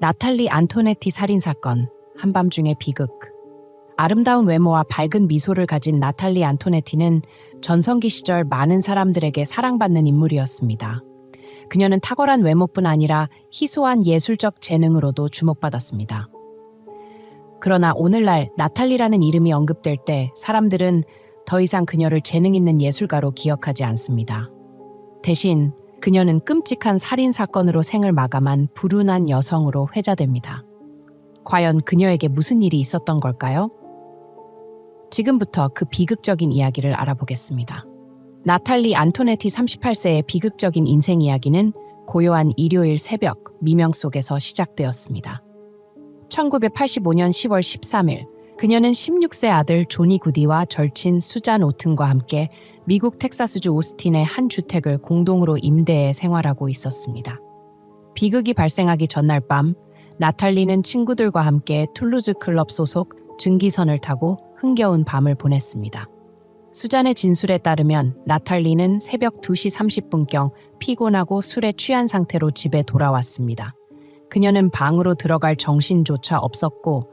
나탈리 안토네티 살인사건, 한밤중의 비극. 아름다운 외모와 밝은 미소를 가진 나탈리 안토네티는 전성기 시절 많은 사람들에게 사랑받는 인물이었습니다. 그녀는 탁월한 외모뿐 아니라 희소한 예술적 재능으로도 주목받았습니다. 그러나 오늘날 나탈리라는 이름이 언급될 때 사람들은 더 이상 그녀를 재능 있는 예술가로 기억하지 않습니다. 대신 그녀는 끔찍한 살인사건으로 생을 마감한 불운한 여성으로 회자됩니다. 과연 그녀에게 무슨 일이 있었던 걸까요? 지금부터 그 비극적인 이야기를 알아보겠습니다. 나탈리 안토네티 38세의 비극적인 인생 이야기는 고요한 일요일 새벽 미명 속에서 시작되었습니다. 1985년 10월 13일, 그녀는 16세 아들 조니 구디와 절친 수잔 오튼과 함께 미국 텍사스주 오스틴의 한 주택을 공동으로 임대해 생활하고 있었습니다. 비극이 발생하기 전날 밤, 나탈리는 친구들과 함께 툴루즈 클럽 소속 증기선을 타고 흥겨운 밤을 보냈습니다. 수잔의 진술에 따르면 나탈리는 새벽 2시 30분경 피곤하고 술에 취한 상태로 집에 돌아왔습니다. 그녀는 방으로 들어갈 정신조차 없었고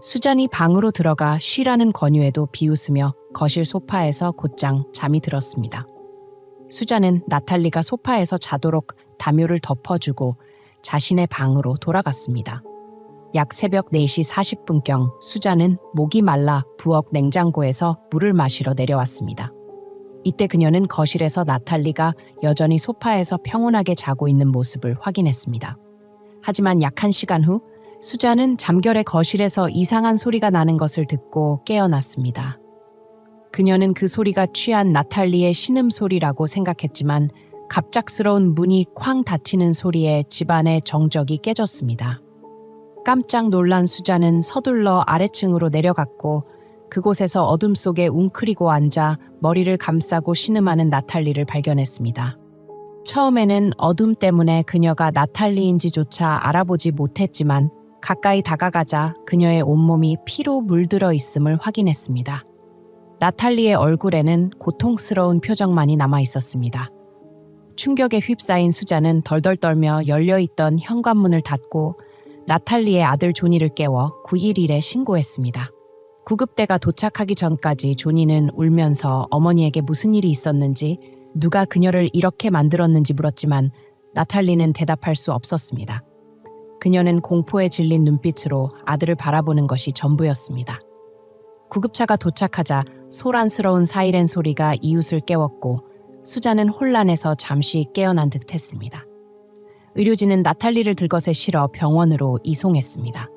수잔이 방으로 들어가 쉬라는 권유에도 비웃으며 거실 소파에서 곧장 잠이 들었습니다. 수잔은 나탈리가 소파에서 자도록 담요를 덮어주고 자신의 방으로 돌아갔습니다. 약 새벽 4시 40분경 수잔은 목이 말라 부엌 냉장고에서 물을 마시러 내려왔습니다. 이때 그녀는 거실에서 나탈리가 여전히 소파에서 평온하게 자고 있는 모습을 확인했습니다. 하지만 약 1시간 후 수잔은 잠결에 거실에서 이상한 소리가 나는 것을 듣고 깨어났습니다. 그녀는 그 소리가 취한 나탈리의 신음소리라고 생각했지만 갑작스러운 문이 쾅 닫히는 소리에 집안의 정적이 깨졌습니다. 깜짝 놀란 수잔은 서둘러 아래층으로 내려갔고 그곳에서 어둠 속에 웅크리고 앉아 머리를 감싸고 신음하는 나탈리를 발견했습니다. 처음에는 어둠 때문에 그녀가 나탈리인지조차 알아보지 못했지만 가까이 다가가자 그녀의 온몸이 피로 물들어 있음을 확인했습니다. 나탈리의 얼굴에는 고통스러운 표정만이 남아 있었습니다. 충격에 휩싸인 수잔은 덜덜 떨며 열려있던 현관문을 닫고 나탈리의 아들 조니를 깨워 911에 신고했습니다. 구급대가 도착하기 전까지 조니는 울면서 어머니에게 무슨 일이 있었는지, 누가 그녀를 이렇게 만들었는지 물었지만 나탈리는 대답할 수 없었습니다. 그녀는 공포에 질린 눈빛으로 아들을 바라보는 것이 전부였습니다. 구급차가 도착하자 소란스러운 사이렌 소리가 이웃을 깨웠고 수잔은 혼란해서 잠시 깨어난 듯 했습니다. 의료진은 나탈리를 들것에 실어 병원으로 이송했습니다.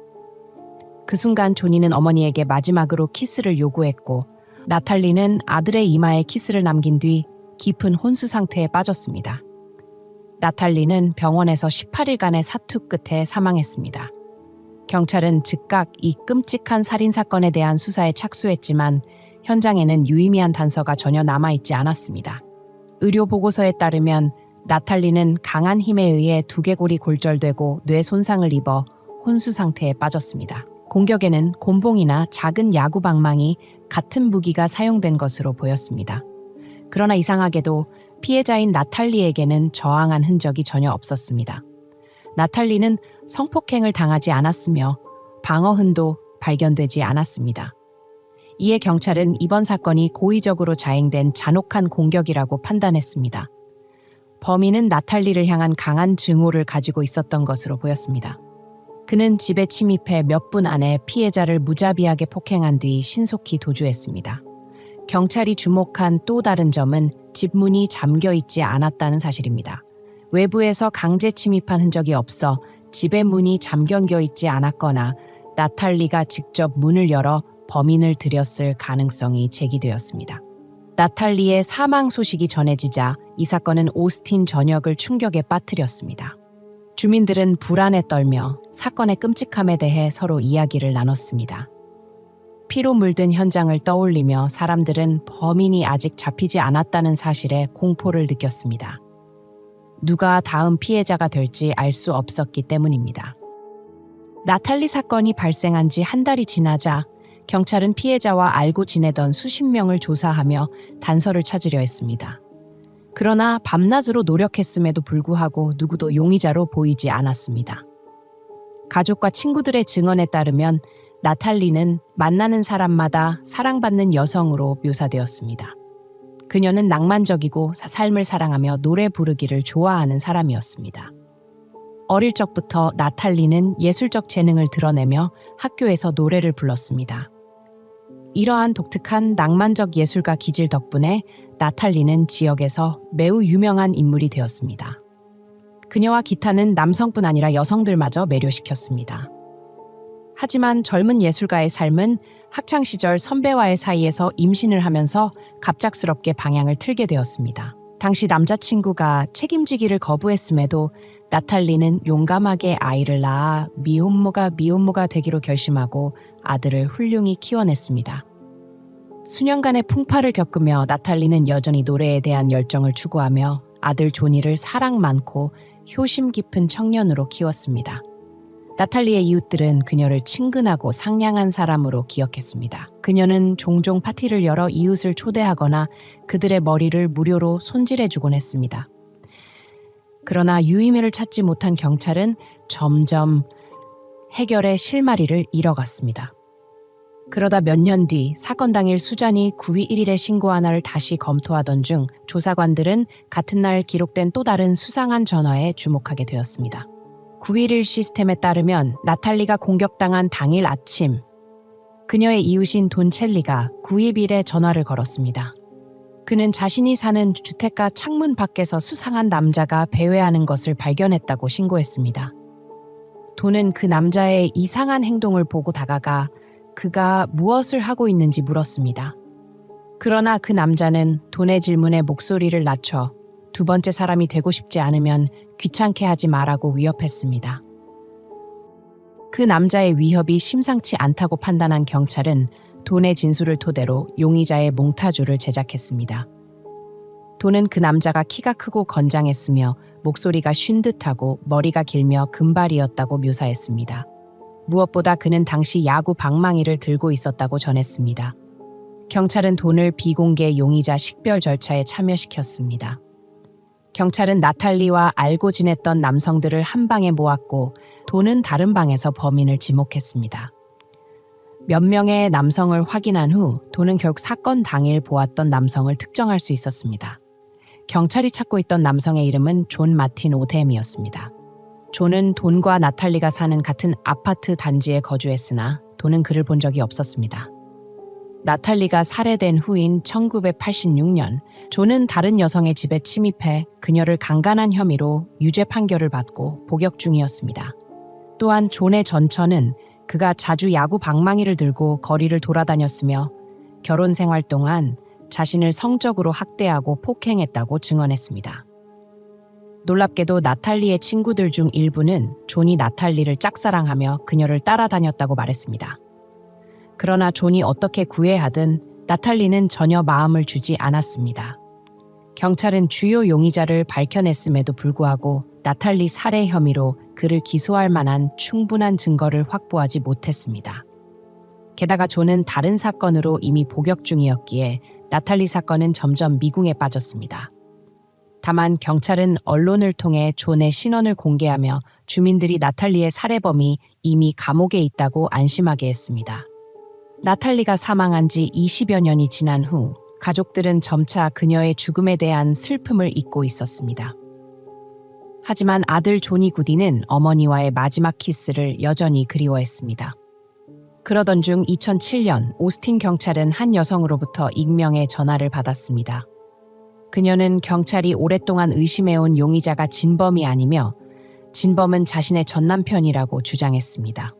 그 순간 조니는 어머니에게 마지막으로 키스를 요구했고 나탈리는 아들의 이마에 키스를 남긴 뒤 깊은 혼수 상태에 빠졌습니다. 나탈리는 병원에서 18일간의 사투 끝에 사망했습니다. 경찰은 즉각 이 끔찍한 살인사건에 대한 수사에 착수했지만 현장에는 유의미한 단서가 전혀 남아있지 않았습니다. 의료 보고서에 따르면 나탈리는 강한 힘에 의해 두개골이 골절되고 뇌 손상을 입어 혼수 상태에 빠졌습니다. 공격에는 곤봉이나 작은 야구 방망이 같은 무기가 사용된 것으로 보였습니다. 그러나 이상하게도 피해자인 나탈리에게는 저항한 흔적이 전혀 없었습니다. 나탈리는 성폭행을 당하지 않았으며 방어흔도 발견되지 않았습니다. 이에 경찰은 이번 사건이 고의적으로 자행된 잔혹한 공격이라고 판단했습니다. 범인은 나탈리를 향한 강한 증오를 가지고 있었던 것으로 보였습니다. 그는 집에 침입해 몇 분 안에 피해자를 무자비하게 폭행한 뒤 신속히 도주했습니다. 경찰이 주목한 또 다른 점은 집 문이 잠겨 있지 않았다는 사실입니다. 외부에서 강제 침입한 흔적이 없어 집의 문이 잠겨 있지 않았거나 나탈리가 직접 문을 열어 범인을 들였을 가능성이 제기되었습니다. 나탈리의 사망 소식이 전해지자 이 사건은 오스틴 전역을 충격에 빠뜨렸습니다. 주민들은 불안에 떨며 사건의 끔찍함에 대해 서로 이야기를 나눴습니다. 피로 물든 현장을 떠올리며 사람들은 범인이 아직 잡히지 않았다는 사실에 공포를 느꼈습니다. 누가 다음 피해자가 될지 알 수 없었기 때문입니다. 나탈리 사건이 발생한 지 한 달이 지나자 경찰은 피해자와 알고 지내던 수십 명을 조사하며 단서를 찾으려 했습니다. 그러나 밤낮으로 노력했음에도 불구하고 누구도 용의자로 보이지 않았습니다. 가족과 친구들의 증언에 따르면 나탈리는 만나는 사람마다 사랑받는 여성으로 묘사되었습니다. 그녀는 낭만적이고 삶을 사랑하며 노래 부르기를 좋아하는 사람이었습니다. 어릴 적부터 나탈리는 예술적 재능을 드러내며 학교에서 노래를 불렀습니다. 이러한 독특한 낭만적 예술가 기질 덕분에 나탈리는 지역에서 매우 유명한 인물이 되었습니다. 그녀와 기타는 남성뿐 아니라 여성들마저 매료시켰습니다. 하지만 젊은 예술가의 삶은 학창시절 선배와의 사이에서 임신을 하면서 갑작스럽게 방향을 틀게 되었습니다. 당시 남자친구가 책임지기를 거부했음에도 나탈리는 용감하게 아이를 낳아 미혼모가 되기로 결심하고 아들을 훌륭히 키워냈습니다. 수년간의 풍파를 겪으며 나탈리는 여전히 노래에 대한 열정을 추구하며 아들 조니를 사랑 많고 효심 깊은 청년으로 키웠습니다. 나탈리의 이웃들은 그녀를 친근하고 상냥한 사람으로 기억했습니다. 그녀는 종종 파티를 열어 이웃을 초대하거나 그들의 머리를 무료로 손질해주곤 했습니다. 그러나 유의미를 찾지 못한 경찰은 점점 해결의 실마리를 잃어갔습니다. 그러다 몇 년 뒤 사건 당일 수잔이 9위 1일의 신고 하나를 다시 검토하던 중 조사관들은 같은 날 기록된 또 다른 수상한 전화에 주목하게 되었습니다. 9위 1일 시스템에 따르면 나탈리가 공격당한 당일 아침 그녀의 이웃인 돈 첼리가 9위 1일에 전화를 걸었습니다. 그는 자신이 사는 주택가 창문 밖에서 수상한 남자가 배회하는 것을 발견했다고 신고했습니다. 돈은 그 남자의 이상한 행동을 보고 다가가 그가 무엇을 하고 있는지 물었습니다. 그러나 그 남자는 돈의 질문에 목소리를 낮춰 두 번째 사람이 되고 싶지 않으면 귀찮게 하지 말라고 위협했습니다. 그 남자의 위협이 심상치 않다고 판단한 경찰은 돈의 진술을 토대로 용의자의 몽타주를 제작했습니다. 돈은 그 남자가 키가 크고 건장했으며 목소리가 쉰 듯하고 머리가 길며 금발이었다고 묘사했습니다. 무엇보다 그는 당시 야구 방망이를 들고 있었다고 전했습니다. 경찰은 돈을 비공개 용의자 식별 절차에 참여시켰습니다. 경찰은 나탈리와 알고 지냈던 남성들을 한 방에 모았고 돈은 다른 방에서 범인을 지목했습니다. 몇 명의 남성을 확인한 후 돈은 결국 사건 당일 보았던 남성을 특정할 수 있었습니다. 경찰이 찾고 있던 남성의 이름은 존 마틴 오뎀이었습니다. 존은 돈과 나탈리가 사는 같은 아파트 단지에 거주했으나 돈은 그를 본 적이 없었습니다. 나탈리가 살해된 후인 1986년 존은 다른 여성의 집에 침입해 그녀를 강간한 혐의로 유죄 판결을 받고 복역 중이었습니다. 또한 존의 전처는 그가 자주 야구 방망이를 들고 거리를 돌아다녔으며 결혼 생활 동안 자신을 성적으로 학대하고 폭행했다고 증언했습니다. 놀랍게도 나탈리의 친구들 중 일부는 존이 나탈리를 짝사랑하며 그녀를 따라다녔다고 말했습니다. 그러나 존이 어떻게 구애하든 나탈리는 전혀 마음을 주지 않았습니다. 경찰은 주요 용의자를 밝혀냈음에도 불구하고 나탈리 살해 혐의로 그를 기소할 만한 충분한 증거를 확보하지 못했습니다. 게다가 존은 다른 사건으로 이미 복역 중이었기에 나탈리 사건은 점점 미궁에 빠졌습니다. 다만 경찰은 언론을 통해 존의 신원을 공개하며 주민들이 나탈리의 살해범이 이미 감옥에 있다고 안심하게 했습니다. 나탈리가 사망한 지 20여 년이 지난 후 가족들은 점차 그녀의 죽음에 대한 슬픔을 잊고 있었습니다. 하지만 아들 조니 구디는 어머니와의 마지막 키스를 여전히 그리워했습니다. 그러던 중 2007년 오스틴 경찰은 한 여성으로부터 익명의 전화를 받았습니다. 그녀는 경찰이 오랫동안 의심해온 용의자가 진범이 아니며 진범은 자신의 전남편이라고 주장했습니다.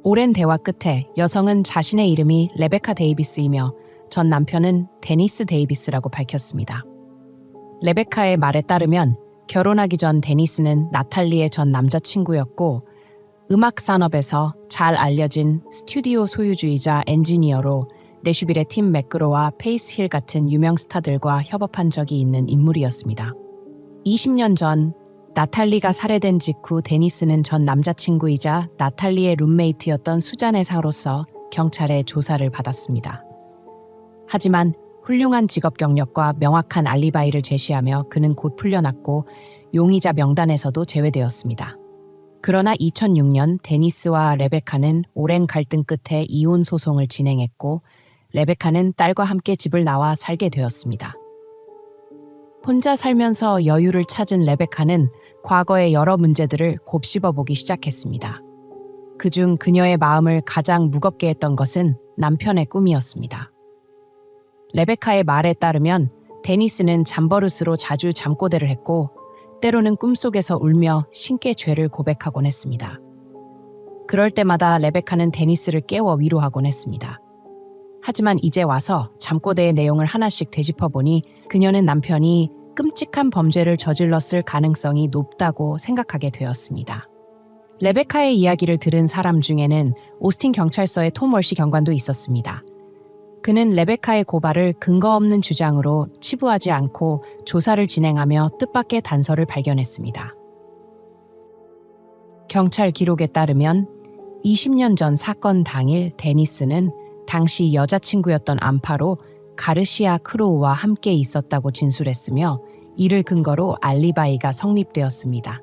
오랜 대화 끝에 여성은 자신의 이름이 레베카 데이비스이며 전 남편은 데니스 데이비스라고 밝혔습니다. 레베카의 말에 따르면 결혼하기 전 데니스는 나탈리의 전 남자친구였고 음악 산업에서 잘 알려진 스튜디오 소유주이자 엔지니어로 내슈빌의 팀 맥그로와 페이스 힐 같은 유명 스타들과 협업한 적이 있는 인물이었습니다. 20년 전 나탈리가 살해된 직후 데니스는 전 남자친구이자 나탈리의 룸메이트였던 수잔의 사로서 경찰의 조사를 받았습니다. 하지만 훌륭한 직업 경력과 명확한 알리바이를 제시하며 그는 곧 풀려났고 용의자 명단에서도 제외되었습니다. 그러나 2006년 데니스와 레베카는 오랜 갈등 끝에 이혼 소송을 진행했고 레베카는 딸과 함께 집을 나와 살게 되었습니다. 혼자 살면서 여유를 찾은 레베카는 과거의 여러 문제들을 곱씹어 보기 시작했습니다. 그중 그녀의 마음을 가장 무겁게 했던 것은 남편의 꿈이었습니다. 레베카의 말에 따르면 데니스는 잠버릇으로 자주 잠꼬대를 했고 때로는 꿈속에서 울며 신께 죄를 고백하곤 했습니다. 그럴 때마다 레베카는 데니스를 깨워 위로하곤 했습니다. 하지만 이제 와서 잠꼬대의 내용을 하나씩 되짚어보니 그녀는 남편이 끔찍한 범죄를 저질렀을 가능성이 높다고 생각하게 되었습니다. 레베카의 이야기를 들은 사람 중에는 오스틴 경찰서의 톰 월시 경관도 있었습니다. 그는 레베카의 고발을 근거 없는 주장으로 치부하지 않고 조사를 진행하며 뜻밖의 단서를 발견했습니다. 경찰 기록에 따르면 20년 전 사건 당일 데니스는 당시 여자친구였던 암파로 가르시아 크로우와 함께 있었다고 진술했으며 이를 근거로 알리바이가 성립되었습니다.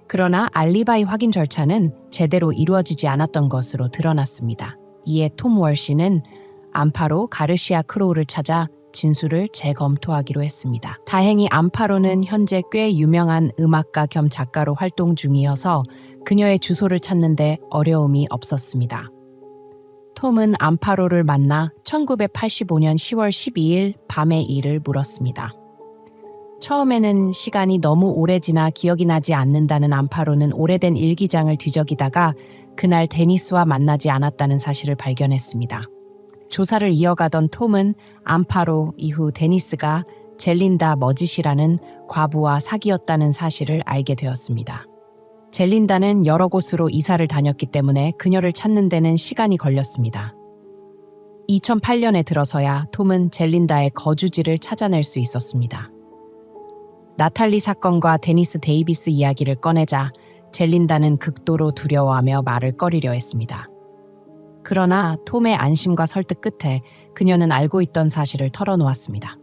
그러나 알리바이 확인 절차는 제대로 이루어지지 않았던 것으로 드러났습니다. 이에 톰 월시는 암파로 가르시아 크로우를 찾아 진술을 재검토하기로 했습니다. 다행히 암파로는 현재 꽤 유명한 음악가 겸 작가로 활동 중이어서 그녀의 주소를 찾는데 어려움이 없었습니다. 톰은 암파로를 만나 1985년 10월 12일 밤의 일을 물었습니다. 처음에는 시간이 너무 오래 지나 기억이 나지 않는다는 암파로는 오래된 일기장을 뒤적이다가 그날 데니스와 만나지 않았다는 사실을 발견했습니다. 조사를 이어가던 톰은 암파로 이후 데니스가 젤린다 머짓이라는 과부와 사귀었다는 사실을 알게 되었습니다. 젤린다는 여러 곳으로 이사를 다녔기 때문에 그녀를 찾는 데는 시간이 걸렸습니다. 2008년에 들어서야 톰은 젤린다의 거주지를 찾아낼 수 있었습니다. 나탈리 사건과 데니스 데이비스 이야기를 꺼내자 젤린다는 극도로 두려워하며 말을 꺼리려 했습니다. 그러나 톰의 안심과 설득 끝에 그녀는 알고 있던 사실을 털어놓았습니다.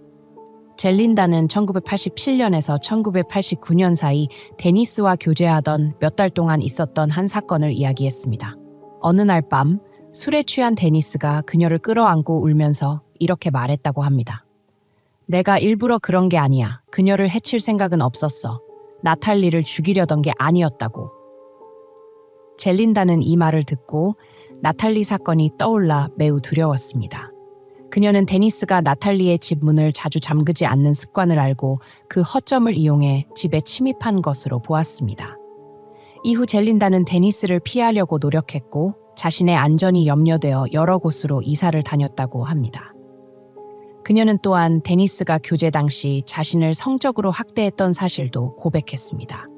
젤린다는 1987년에서 1989년 사이 데니스와 교제하던 몇 달 동안 있었던 한 사건을 이야기했습니다. 어느 날 밤 술에 취한 데니스가 그녀를 끌어안고 울면서 이렇게 말했다고 합니다. 내가 일부러 그런 게 아니야. 그녀를 해칠 생각은 없었어. 나탈리를 죽이려던 게 아니었다고. 젤린다는 이 말을 듣고 나탈리 사건이 떠올라 매우 두려웠습니다. 그녀는 데니스가 나탈리의 집 문을 자주 잠그지 않는 습관을 알고 그 허점을 이용해 집에 침입한 것으로 보았습니다. 이후 젤린다는 데니스를 피하려고 노력했고 자신의 안전이 염려되어 여러 곳으로 이사를 다녔다고 합니다. 그녀는 또한 데니스가 교제 당시 자신을 성적으로 학대했던 사실도 고백했습니다.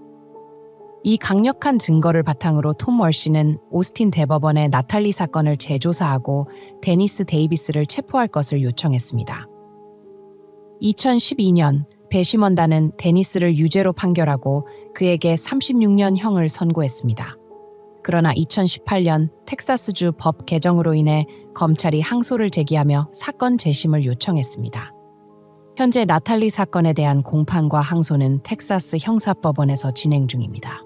이 강력한 증거를 바탕으로 톰 월시는 오스틴 대법원에 나탈리 사건을 재조사하고 데니스 데이비스를 체포할 것을 요청했습니다. 2012년 배심원단은 데니스를 유죄로 판결하고 그에게 36년형을 선고했습니다. 그러나 2018년 텍사스주 법 개정으로 인해 검찰이 항소를 제기하며 사건 재심을 요청했습니다. 현재 나탈리 사건에 대한 공판과 항소는 텍사스 형사법원에서 진행 중입니다.